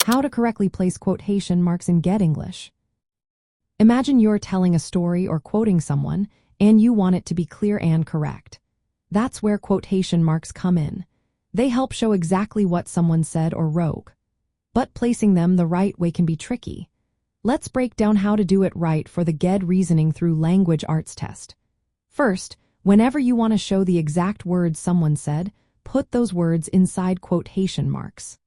How to correctly place quotation marks in GED English. Imagine you're telling a story or quoting someone, and you want it to be clear and correct. That's where quotation marks come in. They help show exactly what someone said or wrote. But placing them the right way can be tricky. Let's break down how to do it right for the GED Reasoning through Language Arts test. First, whenever you want to show the exact words someone said, put those words inside quotation marks.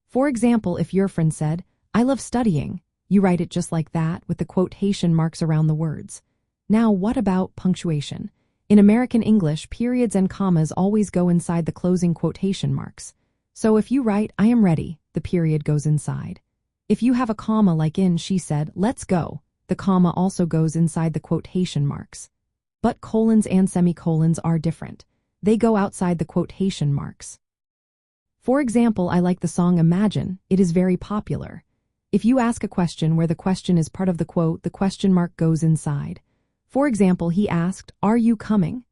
For example, if your friend said, "I love studying," you write it just like that with the quotation marks around the words. Now, what about punctuation? In American English, periods and commas always go inside the closing quotation marks. So if you write, "I am ready," the period goes inside. If you have a comma like in "she said, let's go," the comma also goes inside the quotation marks. But colons and semicolons are different. They go outside the quotation marks. For example, I like the song Imagine. It is very popular. If you ask a question where the question is part of the quote, the question mark goes inside. For example, he asked, "Are you coming?"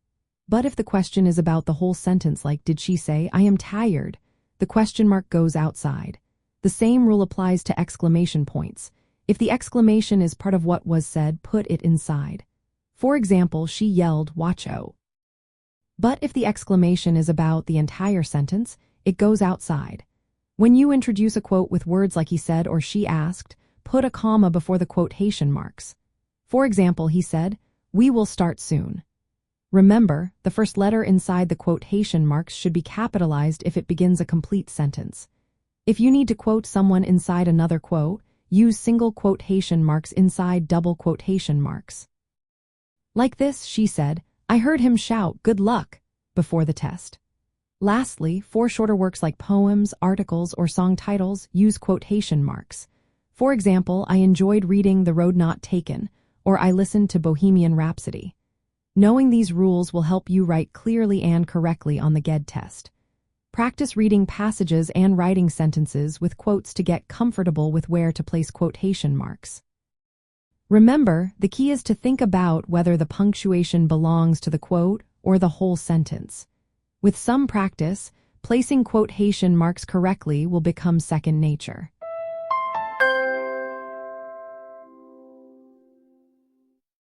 But if the question is about the whole sentence, like "Did she say, I am tired?" the question mark goes outside. The same rule applies to exclamation points. If the exclamation is part of what was said, put it inside. For example, she yelled, "Watch out." But if the exclamation is about the entire sentence, it goes outside. When you introduce a quote with words like "he said" or "she asked," put a comma before the quotation marks. For example, he said, "We will start soon." Remember, the first letter inside the quotation marks should be capitalized if it begins a complete sentence. If you need to quote someone inside another quote, use single quotation marks inside double quotation marks. Like this, she said, "I heard him shout, 'Good luck,' before the test." Lastly, for shorter works like poems, articles, or song titles, use quotation marks. For example, "I enjoyed reading The Road Not Taken," or "I listened to Bohemian Rhapsody." Knowing these rules will help you write clearly and correctly on the GED test. Practice reading passages and writing sentences with quotes to get comfortable with where to place quotation marks. Remember, the key is to think about whether the punctuation belongs to the quote or the whole sentence. With some practice, placing quotation marks correctly will become second nature.